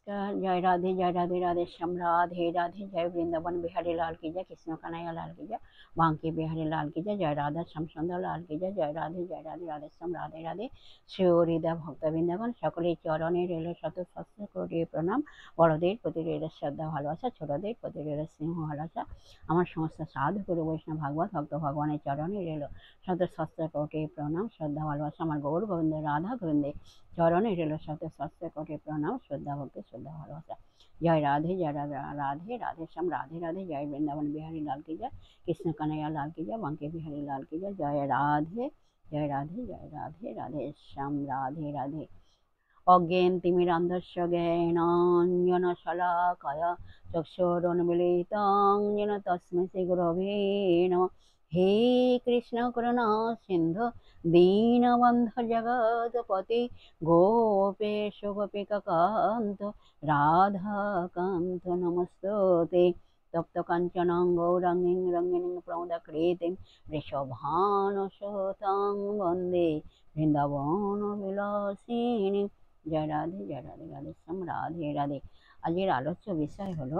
नमस्कार। जय राधे राधे श्याम राधे राधे। जय वृंदावन बिहारी लाल की जय, कृष्ण कन्हैया लाल की जय, बांके बिहारी लाल की जय, जय राधा श्याम सुंदर लाल की जय। जय राधे राधे श्याम राधे राधे। শ্রী হরিদা ভক্তবৃন্দগণ সকলের চরণে রইল শত সহস্র কোটি প্রণাম। বড়দের প্রতি রইল শ্রদ্ধা ভালোবাসা, ছোটদের প্রতি রইল স্নেহ ভালোবাসা। আমার সমস্ত সাধু গুরু বৈষ্ণব ভাগবত ভক্ত ভগবানের চরণে রইল শত সহস্র কোটি প্রণাম, শ্রদ্ধা ভালোবাসা। আমার গৌর গোবিন্দ রাধা গোবিন্দে চরণে রইল শত সহস্র কোটি প্রণাম, শ্রদ্ধা ভক্তি শ্রদ্ধা ভালোবাসা। জয় রাধে রাধে রাধে শ্যাম রাধে রাধে। জয় বৃন্দাবন বিহারী লাল की जय, कृष्ण कन्हैया लाल की जय, बांके बिहारी लाल की जय। जय राधे राधे श्याम राधे राधे। अज्ञेन तिमिरान्धस्य ज्ञानाञ्जनशलाकया चक्षुरुन्मीलितं येन तस्मै श्रीगुरवे नमः। हे कृष्ण करुणा सिन्धु दीनबन्धु जगत्पते गोपेश गोपिकान्त राधाकान्त नमस्तुते। तप्त काञ्चनं गौराङ्गीं रङ्गिणीं प्रमोदाकृतिं वृषभानुसुतां वन्दे বৃন্দাবন বিলাসিনী। জয় রাধে রাধে শ্যাম রাধে রাধে। আজকের আলোচ্য বিষয় হলো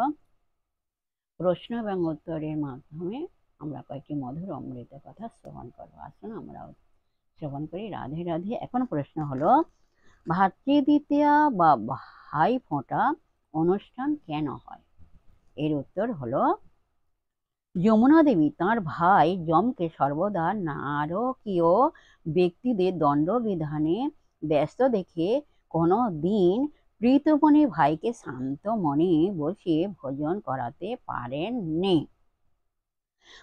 প্রশ্ন এবং উত্তরের মাধ্যমে আমরা কয়েকটি মধুর অমৃত কথা শ্রবণ করবো। আসুন আমরা শ্রবণ করি। রাধে রাধে। এখন প্রশ্ন হলো, ভাতৃদ্বিতীয়া বা ভাই ফোঁটা অনুষ্ঠান কেন হয়? এর উত্তর হলো, যমুনা দেবী তাঁর ভাই যমকে সর্বদা নারকীয় ব্যক্তিদের দণ্ডবিধানে ব্যস্ত দেখে কোনো দিন প্রীতমণি ভাইকে শান্ত মনে বসে ভোজন করাতে পারেননি।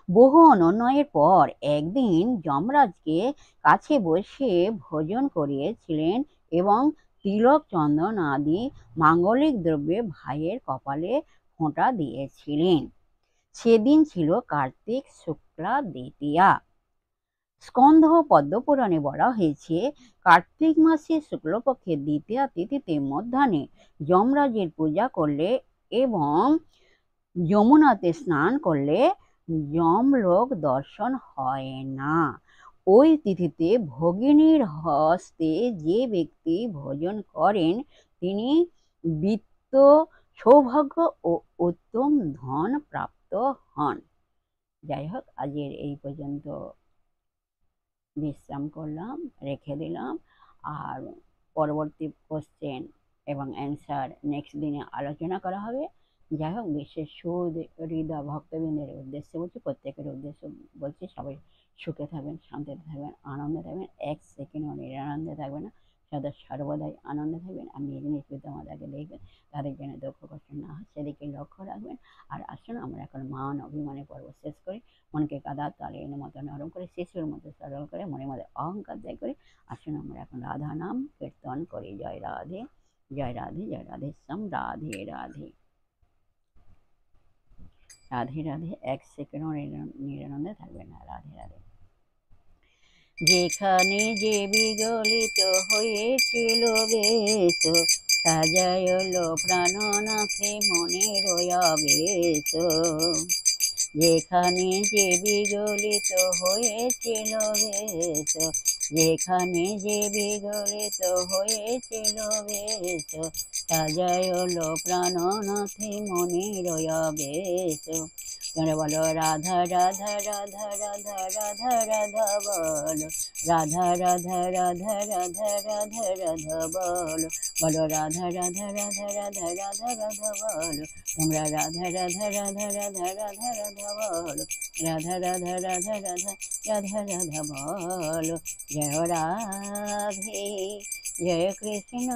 বহু অনুনয়ের পর একদিন যমরাজকে কাছে বসে ভোজন করিয়েছিলেন এবং তিলক চন্দন আদি মাঙ্গলিক দ্রব্যে ভাইয়ের কপালে ফোঁটা দিয়েছিলেন। সেদিন ছিল কার্তিক শুক্লা দ্বিতীয়া। স্কন্ধ পদ্মপুরাণে বলা হয়েছে, কার্তিক মাসের শুক্লপক্ষের দ্বিতীয়া তিথিতে মধ্যাহ্নে যমরাজের পূজা করলে এবং যমুনাতে স্নান করলে যমলোক দর্শন হয় না। ওই তিথিতে ভগিনীর হস্তে যে ব্যক্তি ভোজন করেন তিনি বিত্ত সৌভাগ্য ও উত্তম ধন প্রাপ্ত হন। যাই হোক, আজকের এই পর্যন্ত বিশ্রাম করলাম, রেখে দিলাম। আর পরবর্তী কোশ্চেন এবং অ্যান্সার নেক্সট দিনে আলোচনা করা হবে। যাই হোক, বিশেষ সুহৃদা ভক্তবৃন্দের উদ্দেশ্যে বলছি, প্রত্যেকের উদ্দেশ্যে বলছি, সবাই সুখে থাকবেন, শান্তিতে থাকবেন, আনন্দে থাকবেন, এক সেকেন্ডও নিরানন্দে থাকবেন না, সর্বদাই আনন্দে থাকবেন। আর নিজ নিজ পিতামাতাকে দেখবেন, তাদের যেন দুঃখ কষ্ট না হয় সেদিকে লক্ষ্য রাখবেন। আর আসুন আমরা এখন মান অভিমানে পর্ব শেষ করি। মনকে কাদা তালের মতো নরম করে, শিশুর মতো সরল করে, মনের মধ্যে অহংকার ত্যাগ করে আসুন আমরা এখন রাধা নাম কীর্তন করি। জয় রাধে শ্যাম রাধে রাধে রাধে রাধে। এক সেকেন্ডও নিরানন্দে থাকবেন না। রাধে রাধে। যেখানে যে বিগলিত হয়েছিল বেশ, সাজাইল প্রাণনাথে মনের আবেশ। যেখানে যে বিগলিত হয়েছিল বেশ, যেখানে যে বিগলিত হয়েছিল বেশ, সাজাইল প্রাণনাথে মনের আবেশ। তোমরা বলো রাধা রাধা রাধা রাধা রাধা রাধা বলো, রাধা রাধা রাধা রাধা রাধা রাধা বলো, বলো রাধা রাধা রাধা রাধা রাধা রাধা বলো। তোমরা রাধা রাধা রাধা রাধা রাধা রাধা বলো, রাধা রাধা রাধা রাধা রাধা রাধা বলো। জয় রাধে, জয় কৃষ্ণ।